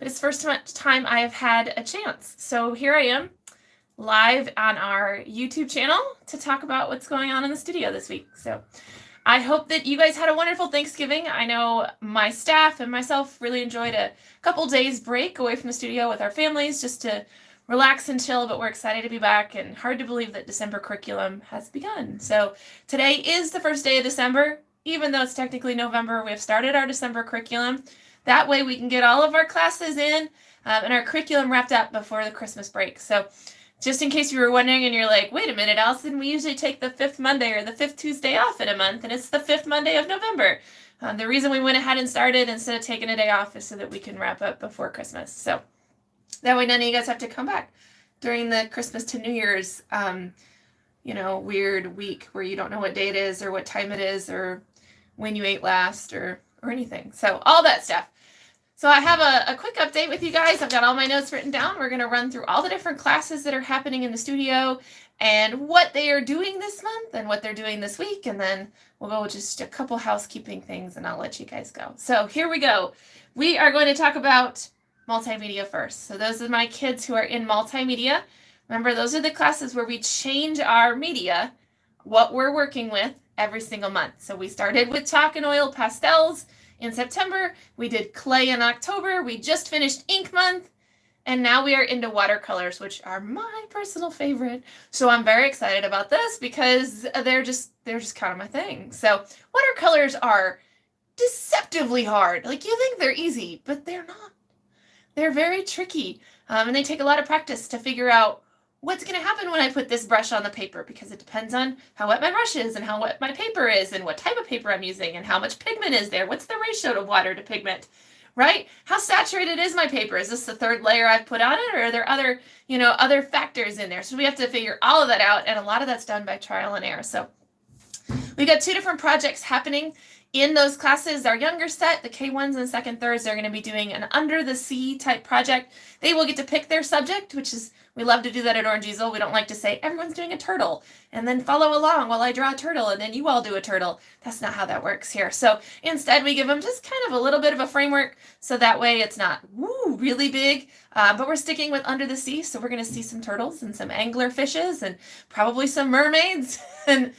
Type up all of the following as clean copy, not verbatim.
but it's the first time I have had a chance. So here I am, live on our YouTube channel to talk about what's going on in the studio this week. So I hope that you guys had a wonderful Thanksgiving. I know my staff and myself really enjoyed a couple days break away from the studio with our families just to relax and chill, but we're excited to be back, and hard to believe that December curriculum has begun. So today is the first day of December. Even though it's technically November, we have started our December curriculum. That way we can get all of our classes in and our curriculum wrapped up before the Christmas break. So just in case you were wondering and you're like, wait a minute, Allison, we usually take the 5th Monday or the 5th Tuesday off in a month, and it's the 5th Monday of November. The reason we went ahead and started instead of taking a day off is so that we can wrap up before Christmas. So that way none of you guys have to come back during the Christmas to New Year's, weird week where you don't know what day it is or what time it is or when you ate last or anything. So all that stuff. So I have a quick update with you guys. I've got all my notes written down. We're going to run through all the different classes that are happening in the studio and what they are doing this month and what they're doing this week. And then we'll go with just a couple housekeeping things and I'll let you guys go. So here we go. We are going to talk about multimedia first. So those are my kids who are in multimedia. Remember, those are the classes where we change our media, what we're working with every single month. So we started with chalk and oil pastels in September. We did clay in October. We just finished ink month. And now we are into watercolors, which are my personal favorite. So I'm very excited about this because they're just kind of my thing. So watercolors are deceptively hard. Like, you think they're easy, but they're not. They're very tricky. And they take a lot of practice to figure out what's going to happen when I put this brush on the paper, because it depends on how wet my brush is and how wet my paper is and what type of paper I'm using and how much pigment is there. What's the ratio of water to pigment, right? How saturated is my paper? Is this the 3rd layer I've put on it, or are there other factors in there? So we have to figure all of that out, and a lot of that's done by trial and error. So we've got 2 different projects happening in those classes. Our younger set, the K1s and 2nd, 3rds, they're going to be doing an under the sea type project. They will get to pick their subject, which is, we love to do that at Orange Easel. We don't like to say everyone's doing a turtle and then follow along while I draw a turtle and then you all do a turtle. That's not how that works here. So instead we give them just kind of a little bit of a framework, so that way it's not really big, but we're sticking with under the sea. So we're going to see some turtles and some angler fishes and probably some mermaids and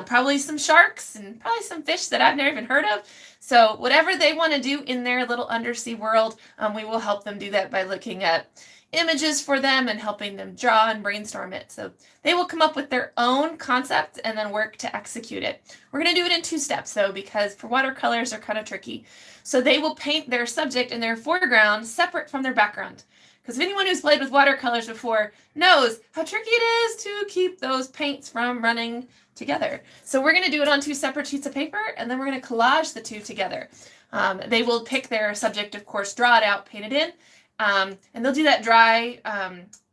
probably some sharks and probably some fish that I've never even heard of. So whatever they want to do in their little undersea world, we will help them do that by looking at images for them and helping them draw and brainstorm it. So they will come up with their own concept and then work to execute it. We're going to do it in 2 steps though, because for watercolors they're kind of tricky. So they will paint their subject in their foreground separate from their background. Because if anyone who's played with watercolors before knows how tricky it is to keep those paints from running together. So we're going to do it on 2 separate sheets of paper, and then we're going to collage the 2 together. They will pick their subject, of course, draw it out, paint it in, and they'll do that dry,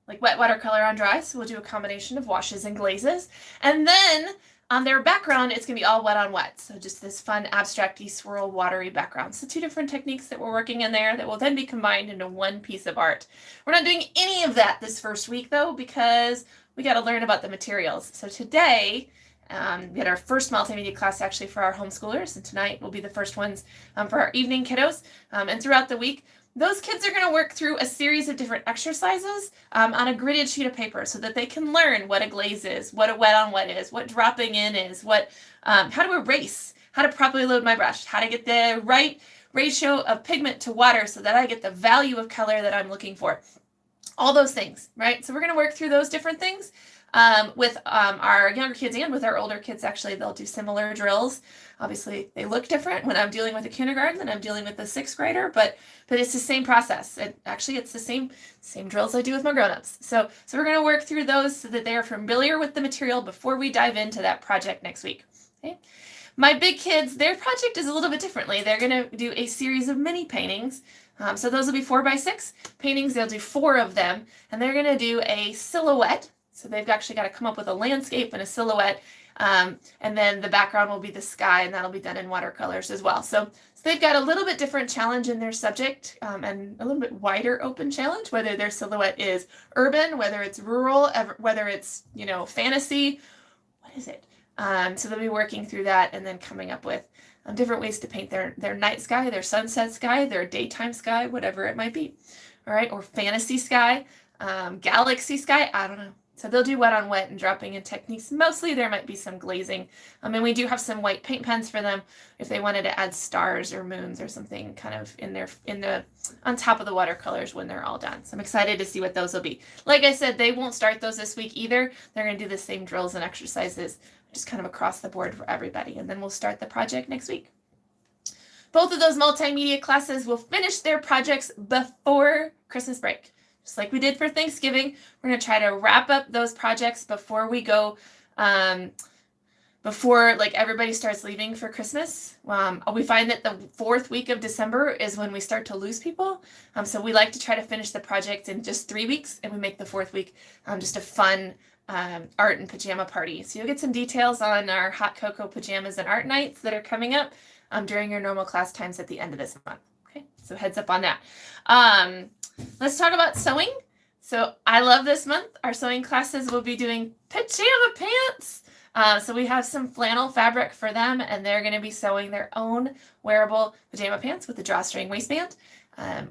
like wet watercolor on dry. So we'll do a combination of washes and glazes. And then on their background, it's going to be all wet on wet. So just this fun, abstract-y, swirl, watery background. So 2 different techniques that we're working in there that will then be combined into one piece of art. We're not doing any of that this first week, though, because we got to learn about the materials. So today, we had our first multimedia class actually for our homeschoolers, and tonight will be the first ones for our evening kiddos. And throughout the week, those kids are going to work through a series of different exercises on a gridded sheet of paper so that they can learn what a glaze is, what a wet on wet is, what dropping in is, how to erase, how to properly load my brush, how to get the right ratio of pigment to water so that I get the value of color that I'm looking for. All those things, right? So we're going to work through those different things with our younger kids and with our older kids. Actually, they'll do similar drills. Obviously, they look different when I'm dealing with a kindergarten than I'm dealing with a 6th grader, but it's the same process. It's the same drills I do with my grown-ups. So we're going to work through those so that they are familiar with the material before we dive into that project next week. Okay? My big kids, their project is a little bit differently. They're going to do a series of mini paintings. So those will be 4x6 paintings. They'll do 4 of them, and they're going to do a silhouette. So they've actually got to come up with a landscape and a silhouette, and then the background will be the sky, and that'll be done in watercolors as well. So they've got a little bit different challenge in their subject, and a little bit wider open challenge, whether their silhouette is urban, whether it's rural, whether it's, fantasy. What is it? So they'll be working through that and then coming up with different ways to paint their night sky, their sunset sky, their daytime sky, whatever it might be. All right, or fantasy sky, galaxy sky, I don't know. So they'll do wet on wet and dropping in techniques. Mostly there might be some glazing. And we do have some white paint pens for them if they wanted to add stars or moons or something kind of on top of the watercolors when they're all done. So I'm excited to see what those will be. Like I said, they won't start those this week either. They're going to do the same drills and exercises just kind of across the board for everybody. And then we'll start the project next week. Both of those multimedia classes will finish their projects before Christmas break. Just like we did for Thanksgiving, we're going to try to wrap up those projects before we go, before like everybody starts leaving for Christmas. We find that the 4th week of December is when we start to lose people. So we like to try to finish the project in just 3 weeks, and we make the 4th week just a fun art and pajama party. So you'll get some details on our hot cocoa pajamas and art nights that are coming up during your normal class times at the end of this month. Okay, so heads up on that. Let's talk about sewing. So I love this month. Our sewing classes will be doing pajama pants. So we have some flannel fabric for them, and they're going to be sewing their own wearable pajama pants with a drawstring waistband.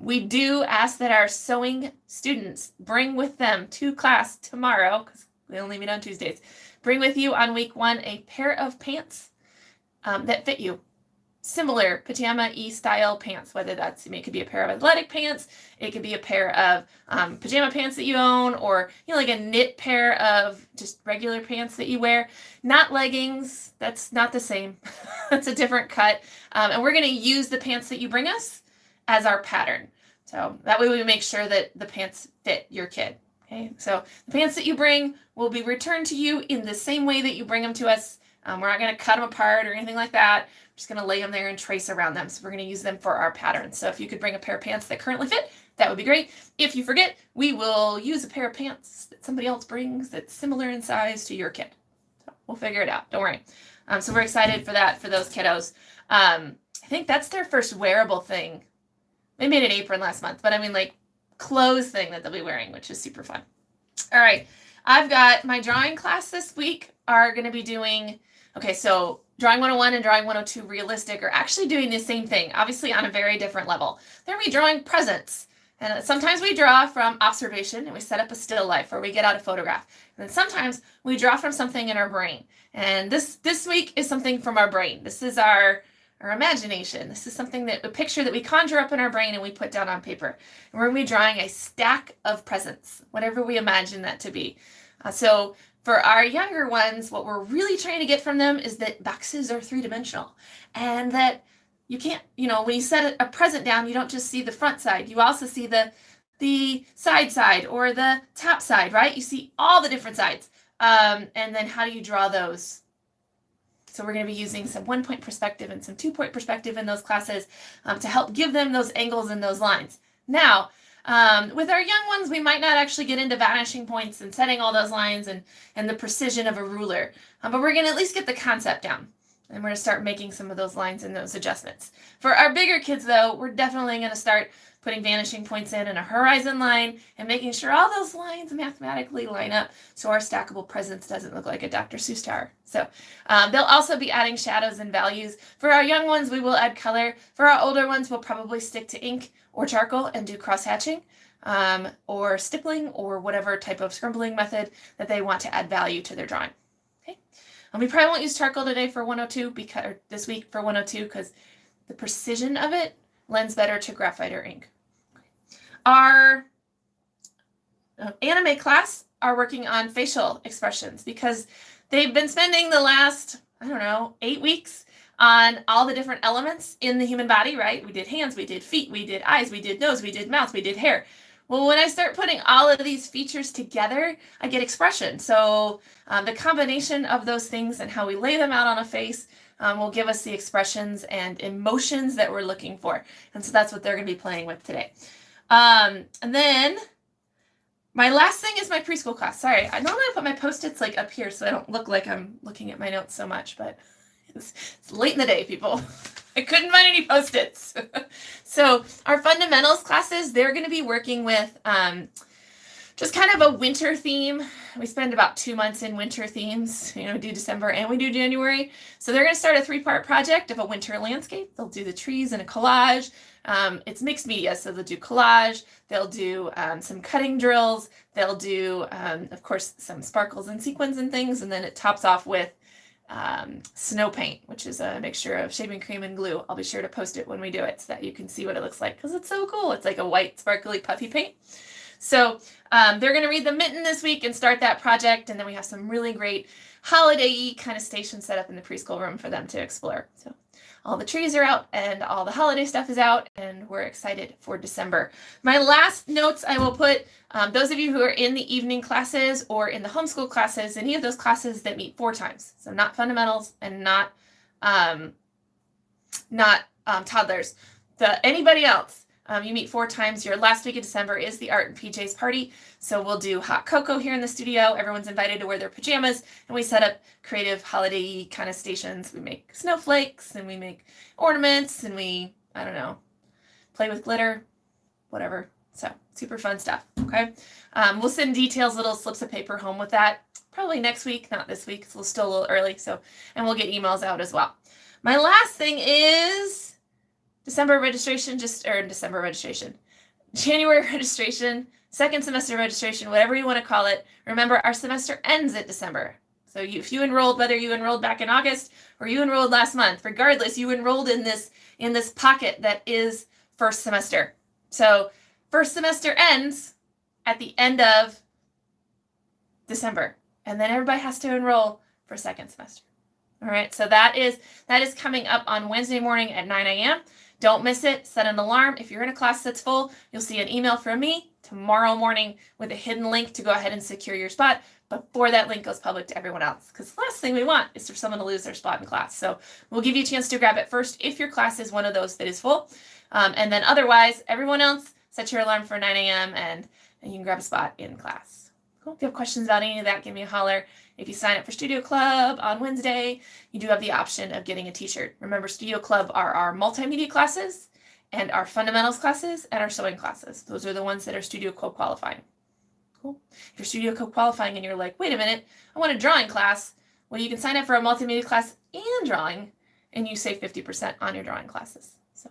We do ask that our sewing students bring with them to class tomorrow, because we only meet on Tuesdays. Bring with you on week 1 a pair of pants that fit you. Similar pajama-y style pants, whether that's, it could be a pair of athletic pants, it could be a pair of pajama pants that you own, or like a knit pair of just regular pants that you wear. Not leggings, that's not the same. That's a different cut. And we're going to use the pants that you bring us as our pattern. So that way we make sure that the pants fit your kid. Okay, so the pants that you bring will be returned to you in the same way that you bring them to us. We're not going to cut them apart or anything like that. We're just going to lay them there and trace around them. So we're going to use them for our patterns. So if you could bring a pair of pants that currently fit, that would be great. If you forget, we will use a pair of pants that somebody else brings that's similar in size to your kid. So we'll figure it out. Don't worry. So we're excited for that for those kiddos. I think that's their first wearable thing. They made an apron last month, but like clothes thing that they'll be wearing, which is super fun. All right. I've got my drawing class this week are going to be doing, okay, so Drawing 101 and Drawing 102 Realistic are actually doing the same thing, obviously on a very different level. They're going to be drawing presents. And sometimes we draw from observation and we set up a still life, or we get out a photograph. And then sometimes we draw from something in our brain. And this week is something from our brain. This is our imagination. This is something a picture that we conjure up in our brain and we put down on paper. And we're going to be drawing a stack of presents, whatever we imagine that to be. So for our younger ones, what we're really trying to get from them is that boxes are 3-dimensional, and that you can't, when you set a present down, you don't just see the front side. You also see the side or the top side, right? You see all the different sides. And then how do you draw those? So we're going to be using some 1-point perspective and some 2-point perspective in those classes to help give them those angles and those lines. Now, with our young ones, we might not actually get into vanishing points and setting all those lines and the precision of a ruler, but we're going to at least get the concept down. And we're going to start making some of those lines and those adjustments. For our bigger kids, though, we're definitely going to start putting vanishing points in and a horizon line and making sure all those lines mathematically line up so our stackable presents doesn't look like a Dr. Seuss tower. So they'll also be adding shadows and values. For our young ones, we will add color. For our older ones, we'll probably stick to ink or charcoal and do cross-hatching or stippling or whatever type of scribbling method that they want to add value to their drawing. Okay. And we probably won't use charcoal today for 102 or this week for 102 because the precision of it lends better to graphite or ink. Our anime class are working on facial expressions because they've been spending the last, 8 weeks on all the different elements in the human body, right? We did hands, we did feet, we did eyes, we did nose, we did mouth, we did hair. Well, when I start putting all of these features together, I get expression. So the combination of those things and how we lay them out on a face will give us the expressions and emotions that we're looking for. And so that's what they're going to be playing with today. And then my last thing is my preschool class. Sorry, I normally put my Post-its like up here so I don't look like I'm looking at my notes so much, but it's late in the day, people. I couldn't find any Post-its. So our fundamentals classes, they're going to be working with just kind of a winter theme. We spend about 2 months in winter themes, do December and we do January. So they're going to start a 3-part project of a winter landscape. They'll do the trees and a collage. It's mixed media, so they'll do collage, they'll do some cutting drills, they'll do, of course, some sparkles and sequins and things, and then it tops off with snow paint, which is a mixture of shaving cream and glue. I'll be sure to post it when we do it so that you can see what it looks like, because it's so cool. It's like a white, sparkly, puffy paint. So they're going to read the mitten this week and start that project, and then we have some really great holiday-y kind of stations set up in the preschool room for them to explore. So all the trees are out and all the holiday stuff is out, and we're excited for December. My last notes I will put, those of you who are in the evening classes or in the homeschool classes, any of those classes that meet 4 times, so not fundamentals and not toddlers, anybody else, you meet 4 times. Your last week of December is the Art and PJs party. So we'll do hot cocoa here in the studio. Everyone's invited to wear their pajamas, and we set up creative holiday kind of stations. We make snowflakes and we make ornaments and we, I don't know, play with glitter, whatever. So super fun stuff. Okay. We'll send details, little slips of paper home with that probably next week, not this week. It's still a little early. So, and we'll get emails out as well. My last thing is January registration, second semester registration, whatever you want to call it. Remember, our semester ends at December. So if you enrolled, whether you enrolled back in August or you enrolled last month, regardless, you enrolled in this pocket that is first semester. So first semester ends at the end of December, and then everybody has to enroll for second semester. All right, so that is coming up on Wednesday morning at 9 a.m. Don't miss it. Set an alarm. If you're in a class that's full, you'll see an email from me tomorrow morning with a hidden link to go ahead and secure your spot before that link goes public to everyone else. Because the last thing we want is for someone to lose their spot in class. So we'll give you a chance to grab it first if your class is one of those that is full. And then otherwise, everyone else, set your alarm for 9 a.m. and you can grab a spot in class. Cool. If you have questions about any of that, give me a holler. If you sign up for Studio Club on Wednesday, you do have the option of getting a t-shirt. Remember, Studio Club are our multimedia classes and our fundamentals classes and our sewing classes. Those are the ones that are Studio Club qualifying. Cool. If you're Studio Club qualifying and you're like, wait a minute, I want a drawing class. Well, you can sign up for a multimedia class and drawing, and you save 50% on your drawing classes. So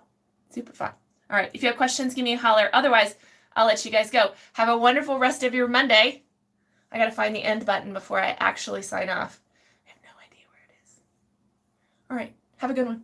super fun. All right. If you have questions, give me a holler. Otherwise, I'll let you guys go. Have a wonderful rest of your Monday. I got to find the end button before I actually sign off. I have no idea where it is. All right. Have a good one.